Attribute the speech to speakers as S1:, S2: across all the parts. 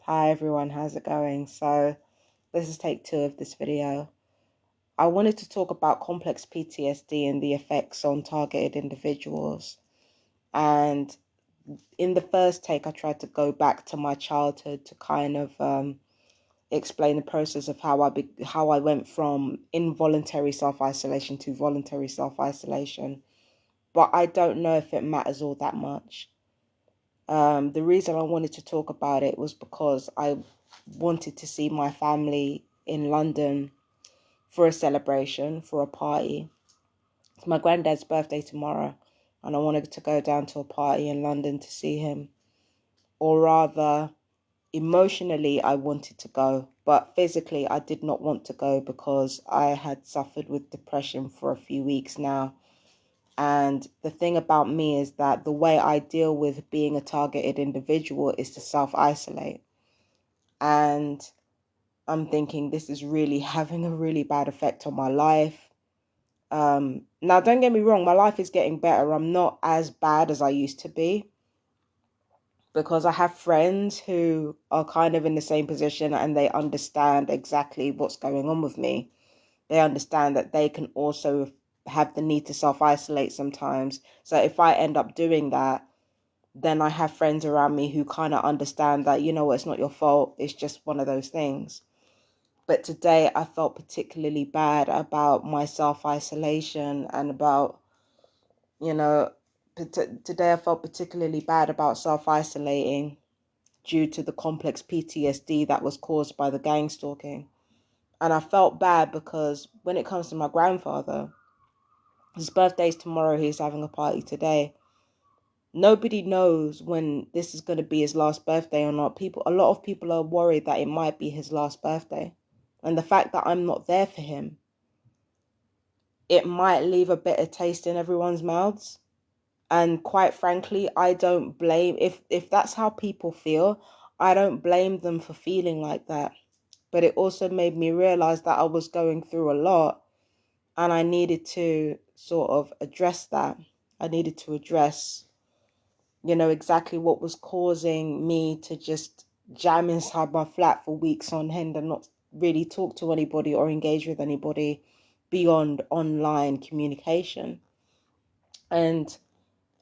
S1: Hi everyone, how's it going? So this is take 2 of this video. I wanted to talk about complex PTSD and the effects on targeted individuals. And in the first take, I tried to go back to my childhood to kind of explain the process of how I went from involuntary self-isolation to voluntary self-isolation. But I don't know if it matters all that much. The reason I wanted to talk about it was because I wanted to see my family in London for a celebration, for a party. It's my granddad's birthday tomorrow, and I wanted to go down to a party in London to see him. Or rather, emotionally, I wanted to go, but physically, I did not want to go because I had suffered with depression for a few weeks now. And the thing about me is that the way I deal with being a targeted individual is to self-isolate. And I'm thinking this is really having a really bad effect on my life. Now, don't get me wrong, my life is getting better. I'm not as bad as I used to be because I have friends who are kind of in the same position and they understand exactly what's going on with me. They understand that they can also have the need to self-isolate sometimes. So if I end up doing that, then I have friends around me who kind of understand that, you know what, it's not your fault. It's just one of those things. But today I felt particularly bad about my self-isolation and about, today I felt particularly bad about self-isolating due to the complex PTSD that was caused by the gang stalking. And I felt bad because when it comes to my grandfather, his birthday's tomorrow, he's having a party today. Nobody knows when this is going to be his last birthday or not. A lot of people are worried that it might be his last birthday. And the fact that I'm not there for him, it might leave a bitter taste in everyone's mouths. And quite frankly, I don't blame, if that's how people feel, I don't blame them for feeling like that. But it also made me realize that I was going through a lot and I needed to sort of address that. I needed to address, exactly what was causing me to just jam inside my flat for weeks on end and not really talk to anybody or engage with anybody beyond online communication. And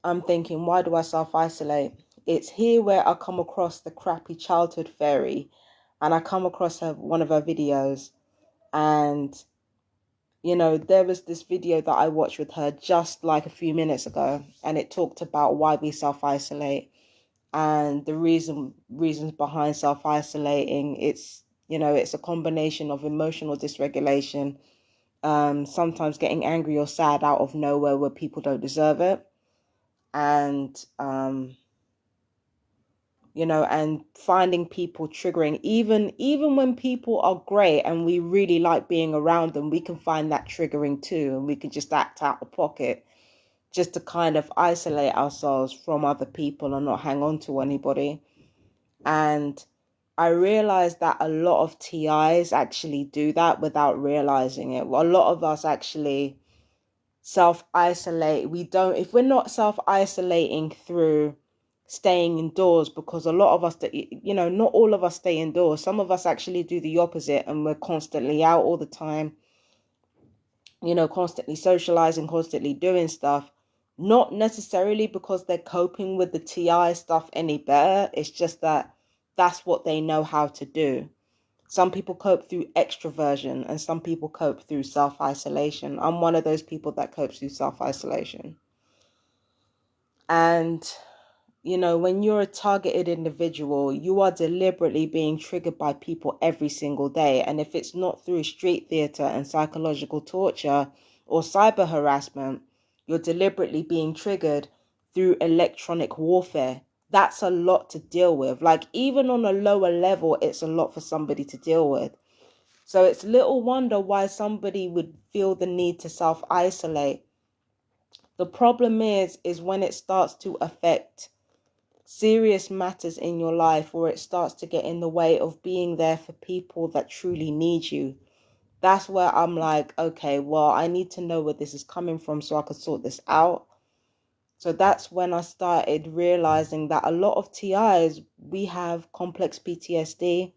S1: I'm thinking, why do I self-isolate? It's here where I come across the crappy childhood fairy, and I come across one of her videos, and there was this video that I watched with her just like a few minutes ago, and it talked about why we self-isolate and the reasons behind self-isolating. It's a combination of emotional dysregulation, sometimes getting angry or sad out of nowhere where people don't deserve it, and and finding people triggering, even when people are great and we really like being around them, we can find that triggering too, and we can just act out of pocket just to kind of isolate ourselves from other people and not hang on to anybody. And I realized that a lot of TIs actually do that without realizing it. A lot of us actually self-isolate. If we're not self-isolating through staying indoors, because a lot of us, not all of us stay indoors. Some of us actually do the opposite and we're constantly out all the time, constantly socializing, constantly doing stuff. Not necessarily because they're coping with the TI stuff any better. It's just that that's what they know how to do. Some people cope through extroversion and some people cope through self-isolation. I'm one of those people that copes through self-isolation. And, when you're a targeted individual, you are deliberately being triggered by people every single day. And if it's not through street theater and psychological torture or cyber harassment, you're deliberately being triggered through electronic warfare. That's a lot to deal with. Like, even on a lower level, it's a lot for somebody to deal with. So it's little wonder why somebody would feel the need to self-isolate. The problem is when it starts to affect serious matters in your life, or it starts to get in the way of being there for people that truly need you. That's where I'm like, okay, well, I need to know where this is coming from so I can sort this out. So that's when I started realizing that a lot of TIs, we have complex PTSD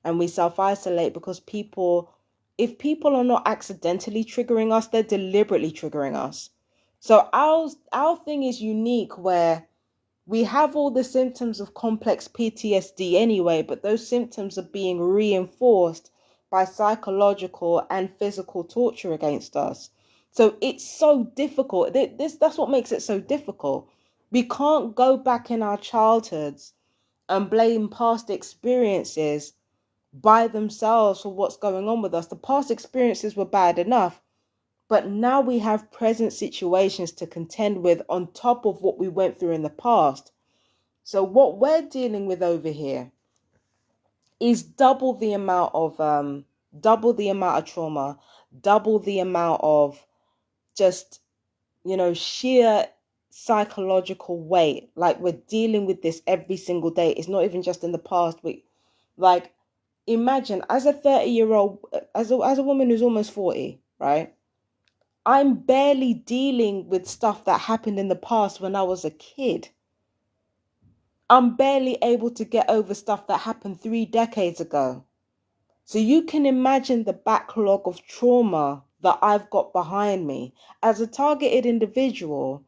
S1: and we self-isolate because if people are not accidentally triggering us, they're deliberately triggering us. So our thing is unique where we have all the symptoms of complex PTSD anyway, but those symptoms are being reinforced by psychological and physical torture against us. So it's so difficult. That's what makes it so difficult. We can't go back in our childhoods and blame past experiences by themselves for what's going on with us. The past experiences were bad enough, but now we have present situations to contend with on top of what we went through in the past. So what we're dealing with over here is double the amount of trauma, double the amount of just, sheer psychological weight. Like, we're dealing with this every single day. It's not even just in the past. Like, imagine as a 30-year-old, as a woman who's almost 40, right? I'm barely dealing with stuff that happened in the past when I was a kid. I'm barely able to get over stuff that happened 3 decades ago. So you can imagine the backlog of trauma that I've got behind me. As a targeted individual,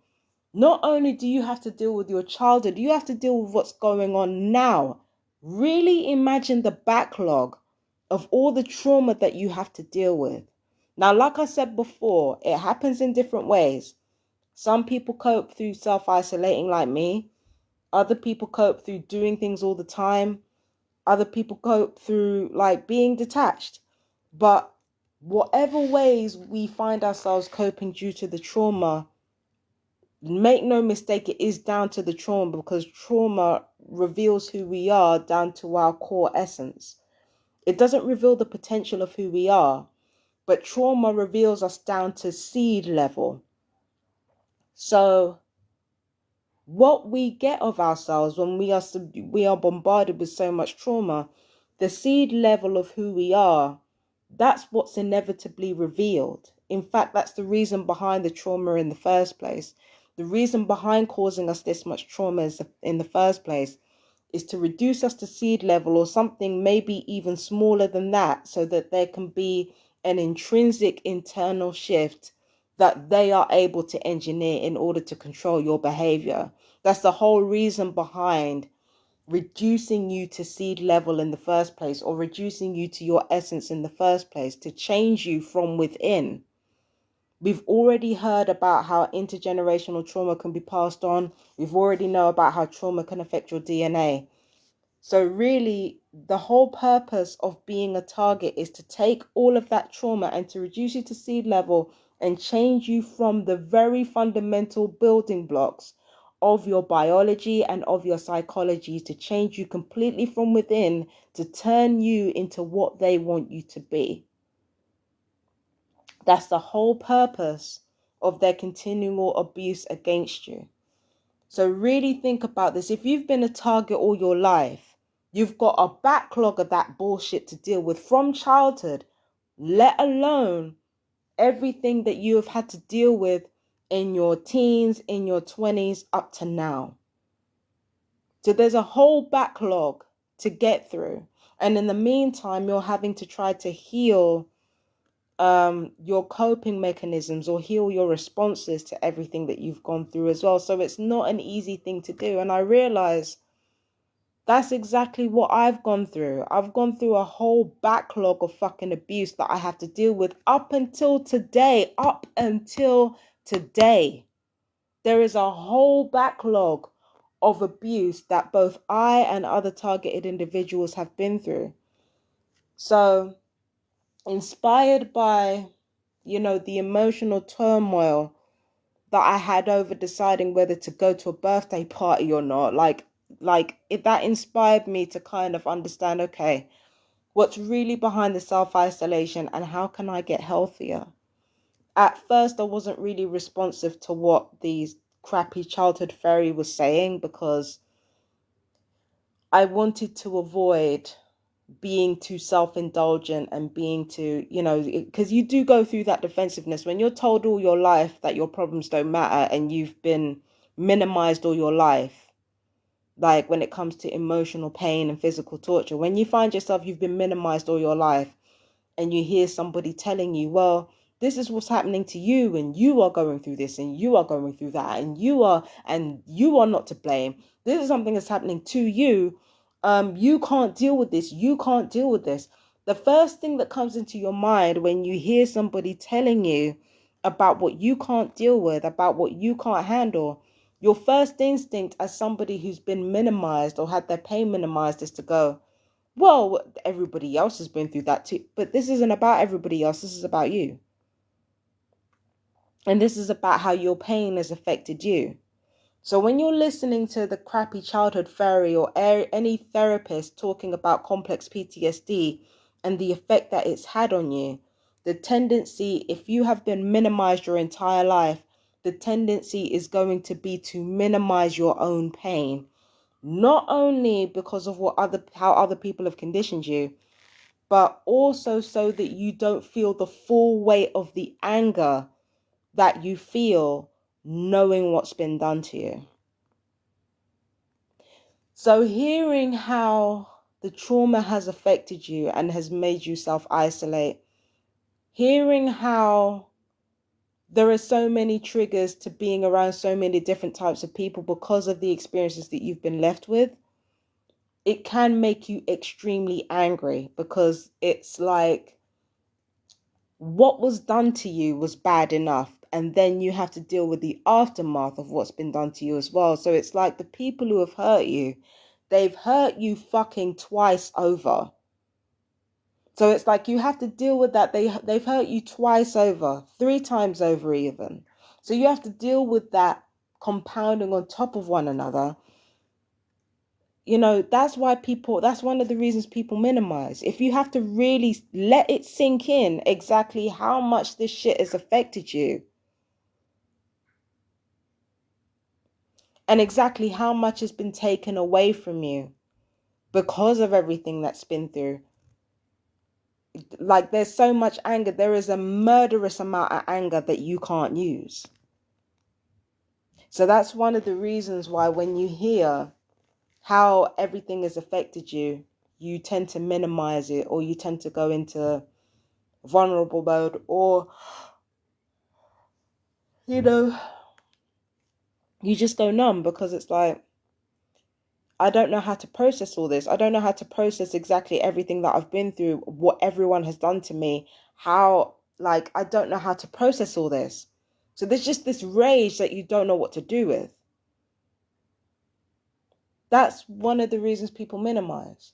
S1: not only do you have to deal with your childhood, you have to deal with what's going on now. Really imagine the backlog of all the trauma that you have to deal with. Now, like I said before, it happens in different ways. Some people cope through self-isolating like me. Other people cope through doing things all the time. Other people cope through like being detached. But whatever ways we find ourselves coping due to the trauma, make no mistake, it is down to the trauma, because trauma reveals who we are down to our core essence. It doesn't reveal the potential of who we are, but trauma reveals us down to seed level. So what we get of ourselves when we are bombarded with so much trauma, the seed level of who we are, that's what's inevitably revealed. In fact, that's the reason behind the trauma in the first place. The reason behind causing us this much trauma in the first place is to reduce us to seed level, or something maybe even smaller than that, so that there can be an intrinsic internal shift that they are able to engineer in order to control your behavior. That's the whole reason behind reducing you to seed level in the first place, or reducing you to your essence in the first place, to change you from within. We've already heard about how intergenerational trauma can be passed on. We've already know about how trauma can affect your DNA. So really, the whole purpose of being a target is to take all of that trauma and to reduce you to seed level and change you from the very fundamental building blocks of your biology and of your psychology, to change you completely from within, to turn you into what they want you to be. That's the whole purpose of their continual abuse against you. So really think about this. If you've been a target all your life, you've got a backlog of that bullshit to deal with from childhood, let alone everything that you have had to deal with in your teens, in your 20s, up to now. So there's a whole backlog to get through. And in the meantime, you're having to try to heal your coping mechanisms, or heal your responses to everything that you've gone through as well. So it's not an easy thing to do. And I realize that's exactly what I've gone through. I've gone through a whole backlog of fucking abuse that I have to deal with up until today. Up until today. There is a whole backlog of abuse that both I and other targeted individuals have been through. So, inspired by, the emotional turmoil that I had over deciding whether to go to a birthday party or not, that inspired me to kind of understand, okay, what's really behind the self-isolation and how can I get healthier? At first, I wasn't really responsive to what these crappy childhood fairy was saying, because I wanted to avoid being too self-indulgent and being too, because you do go through that defensiveness when you're told all your life that your problems don't matter, and you've been minimized all your life. Like when it comes to emotional pain and physical torture, when you find yourself, you've been minimized all your life, and you hear somebody telling you, well, this is what's happening to you, and you are going through this, and you are going through that, and you are not to blame. This is something that's happening to you. You can't deal with this. You can't deal with this. The first thing that comes into your mind when you hear somebody telling you about what you can't deal with, about what you can't handle, your first instinct as somebody who's been minimized or had their pain minimized is to go, well, everybody else has been through that too. But this isn't about everybody else. This is about you. And this is about how your pain has affected you. So when you're listening to the crappy childhood fairy or any therapist talking about complex PTSD and the effect that it's had on you, the tendency, if you have been minimized your entire life, the tendency is going to be to minimize your own pain. Not only because of how other people have conditioned you, but also so that you don't feel the full weight of the anger that you feel knowing what's been done to you. So hearing how the trauma has affected you and has made you self-isolate, hearing how there are so many triggers to being around so many different types of people because of the experiences that you've been left with, it can make you extremely angry, because it's like what was done to you was bad enough, and then you have to deal with the aftermath of what's been done to you as well. So it's like the people who have hurt you, they've hurt you fucking twice over. So it's like you have to deal with that. They've hurt you twice over, 3 times over even. So you have to deal with that compounding on top of one another. You know, that's one of the reasons people minimize. If you have to really let it sink in exactly how much this shit has affected you and exactly how much has been taken away from you because of everything that's been through. Like there's so much anger. There is a murderous amount of anger that you can't use. So that's one of the reasons why when you hear how everything has affected you, you tend to minimize it, or you tend to go into vulnerable mode, or you just go numb, because it's like, I don't know how to process all this. I don't know how to process exactly everything that I've been through, what everyone has done to me, I don't know how to process all this. So there's just this rage that you don't know what to do with. That's one of the reasons people minimize.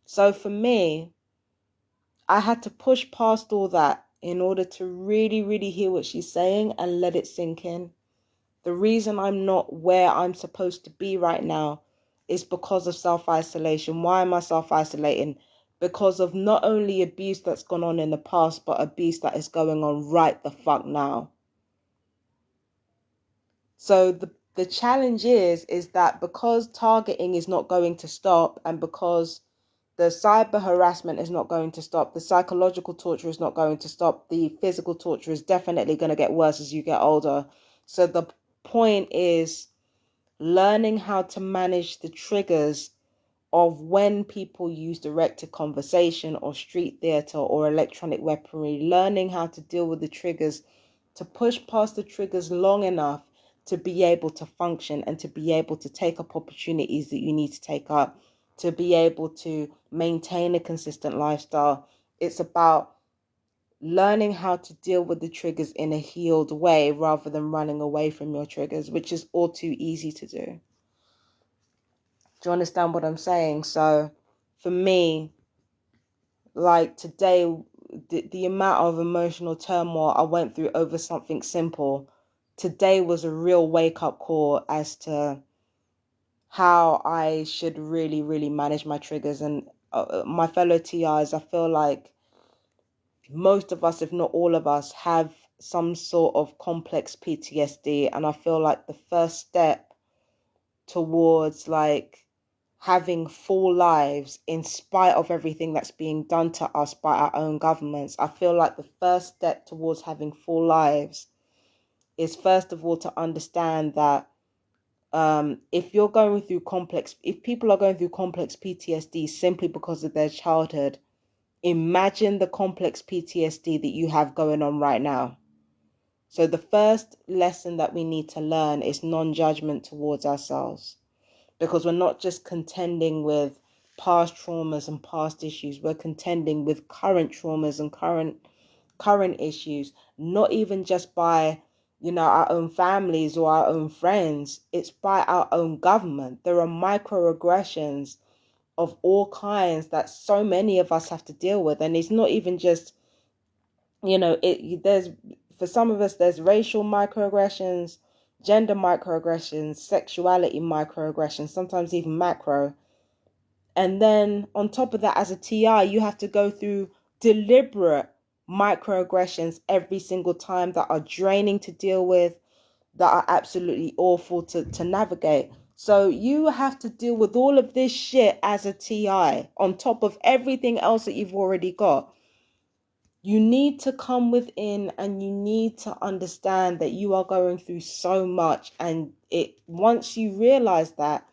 S1: So for me, I had to push past all that in order to really, really hear what she's saying and let it sink in. The reason I'm not where I'm supposed to be right now is because of self-isolation. Why am I self-isolating? Because of not only abuse that's gone on in the past, but abuse that is going on right the fuck now. So the challenge is that because targeting is not going to stop, and because the cyber harassment is not going to stop, the psychological torture is not going to stop, the physical torture is definitely going to get worse as you get older. So the point is learning how to manage the triggers of when people use directed conversation or street theatre or electronic weaponry, learning how to deal with the triggers, to push past the triggers long enough to be able to function and to be able to take up opportunities that you need to take up, to be able to maintain a consistent lifestyle. It's about learning how to deal with the triggers in a healed way rather than running away from your triggers, which is all too easy to do. Do you understand what I'm saying? So for me, like today, the amount of emotional turmoil I went through over something simple, today was a real wake-up call as to how I should really, really manage my triggers. And my fellow TIs, I feel like most of us, if not all of us, have some sort of complex PTSD. And I feel like the first step towards having full lives in spite of everything that's being done to us by our own governments, I feel like the first step towards having full lives is first of all to understand that if you're going through if people are going through complex PTSD simply because of their childhood, imagine the complex PTSD that you have going on right now. So the first lesson that we need to learn is non-judgment towards ourselves, because we're not just contending with past traumas and past issues. We're contending with current traumas and current issues, not even just by, our own families or our own friends. It's by our own government. There are microaggressions of all kinds that so many of us have to deal with. And it's not even just, there's, for some of us, there's racial microaggressions, gender microaggressions, sexuality microaggressions, sometimes even macro. And then on top of that, as a TI, you have to go through deliberate microaggressions every single time that are draining to deal with, that are absolutely awful to navigate. So you have to deal with all of this shit as a TI on top of everything else that you've already got. You need to come within and you need to understand that you are going through so much. And once you realize that,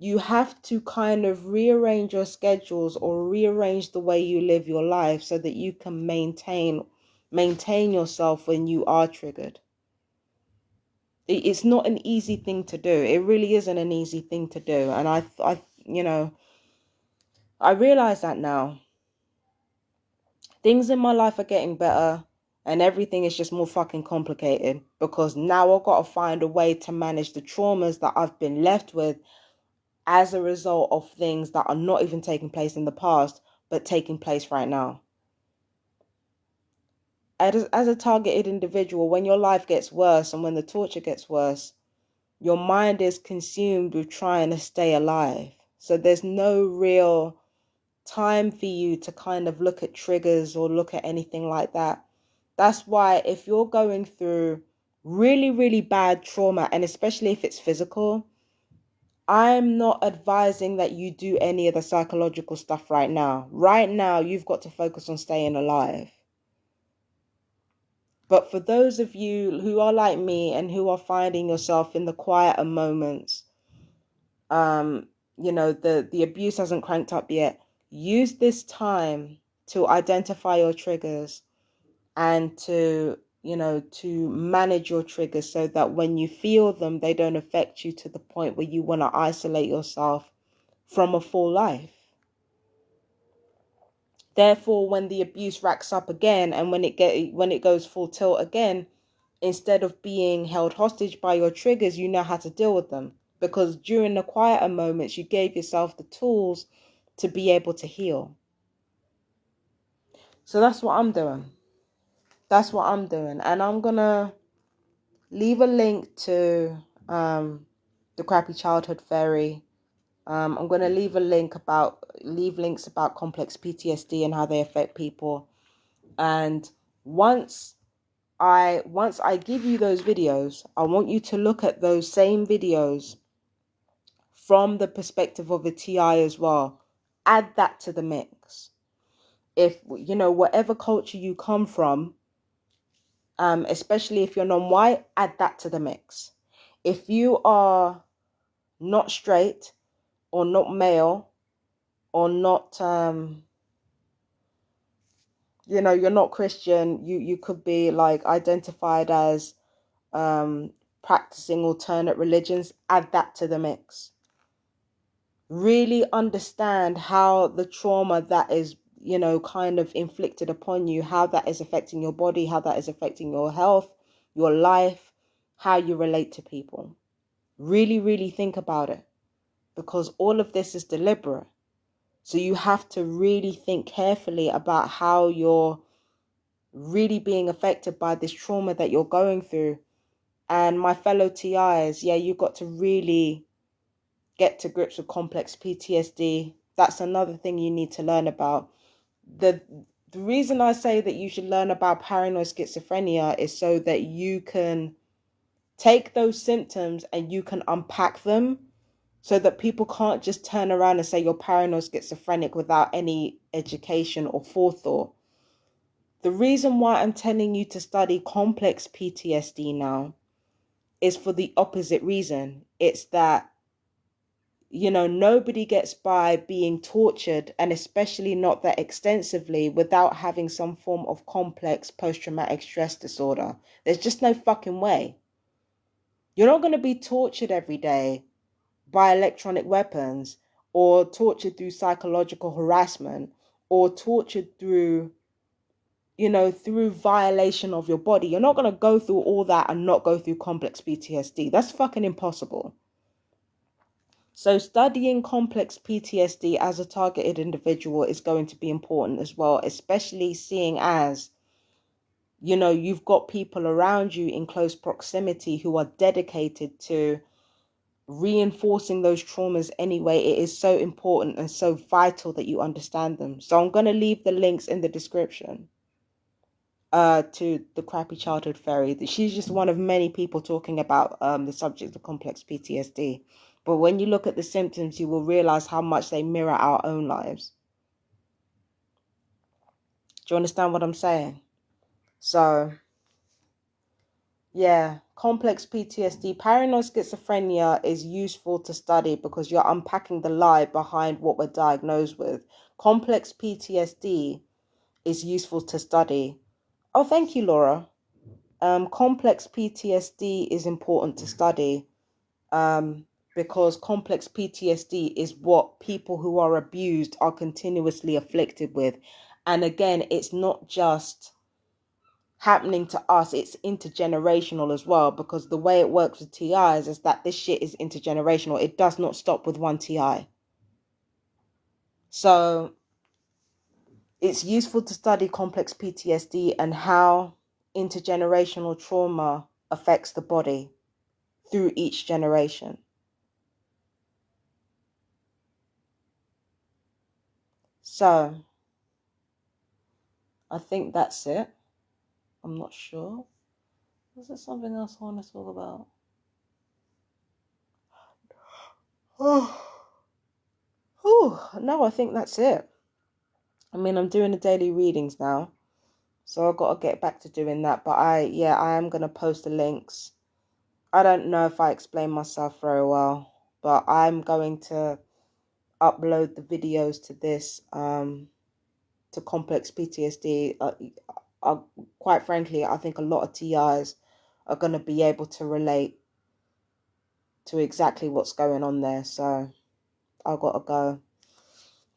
S1: you have to kind of rearrange your schedules or rearrange the way you live your life so that you can maintain yourself when you are triggered. It's not an easy thing to do. It really isn't an easy thing to do. And I realize that now. Things in my life are getting better and everything is just more fucking complicated, because now I've got to find a way to manage the traumas that I've been left with as a result of things that are not even taking place in the past, but taking place right now. As a targeted individual, when your life gets worse and when the torture gets worse, your mind is consumed with trying to stay alive. So there's no real time for you to kind of look at triggers or look at anything like that. That's why if you're going through really, really bad trauma, and especially if it's physical, I'm not advising that you do any of the psychological stuff right now. Right now, you've got to focus on staying alive. But for those of you who are like me and who are finding yourself in the quieter moments, the abuse hasn't cranked up yet, use this time to identify your triggers and to manage your triggers so that when you feel them, they don't affect you to the point where you want to isolate yourself from a full life. Therefore, when the abuse racks up again and when it goes full tilt again, instead of being held hostage by your triggers, you know how to deal with them, because during the quieter moments, you gave yourself the tools to be able to heal. So that's what I'm doing. And I'm gonna leave a link to the Crappy Childhood Fairy. I'm gonna leave links about complex PTSD and how they affect people. And once I give you those videos, I want you to look at those same videos from the perspective of a TI as well. Add that to the mix. If, whatever culture you come from, especially if you're non-white, add that to the mix. If you are not straight or not male or not, you're not Christian, you could be like identified as practicing alternate religions, add that to the mix. Really understand how the trauma that is, kind of inflicted upon you, how that is affecting your body, how that is affecting your health, your life, how you relate to people. Really, really think about it, because all of this is deliberate. So you have to really think carefully about how you're really being affected by this trauma that you're going through. And my fellow TIs, you got to really get to grips with complex PTSD. That's another thing you need to learn about. The reason I say that you should learn about paranoid schizophrenia is so that you can take those symptoms and you can unpack them, so that people can't just turn around and say you're paranoid schizophrenic without any education or forethought. The reason why I'm telling you to study complex PTSD now is for the opposite reason. It's that, nobody gets by being tortured, and especially not that extensively, without having some form of complex post-traumatic stress disorder. There's just no fucking way. You're not going to be tortured every day by electronic weapons, or tortured through psychological harassment, or tortured through, through violation of your body. You're not going to go through all that and not go through complex PTSD. That's fucking impossible. So studying complex PTSD as a targeted individual is going to be important as well, especially seeing as, you've got people around you in close proximity who are dedicated to reinforcing those traumas anyway. It is so important and so vital that you understand them. So I'm going to leave the links in the description to the Crappy Childhood Fairy. She's just one of many people talking about the subject of complex PTSD. But when you look at the symptoms, you will realize how much they mirror our own lives. Do you understand what I'm saying? So, yeah, complex PTSD. Paranoid schizophrenia is useful to study because you're unpacking the lie behind what we're diagnosed with. Complex PTSD is useful to study. Oh, thank you, Laura. Complex PTSD is important to study because complex PTSD is what people who are abused are continuously afflicted with. And again, it's not just happening to us, it's intergenerational as well, because the way it works with TIs is that this shit is intergenerational. It does not stop with one TI. So it's useful to study complex PTSD and how intergenerational trauma affects the body through each generation. So I think that's it. I'm not sure. Is there something else I want to talk about? No, I think that's it. I mean, I'm doing the daily readings now, so I've got to get back to doing that. But I am going to post the links. I don't know if I explain myself very well, but I'm going to upload the videos to this, to complex PTSD. Quite frankly, I think a lot of TIs are going to be able to relate to exactly what's going on there. So I've got to go.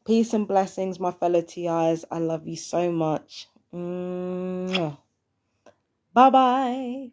S1: Peace and blessings, my fellow TIs. I love you so much. Bye-bye.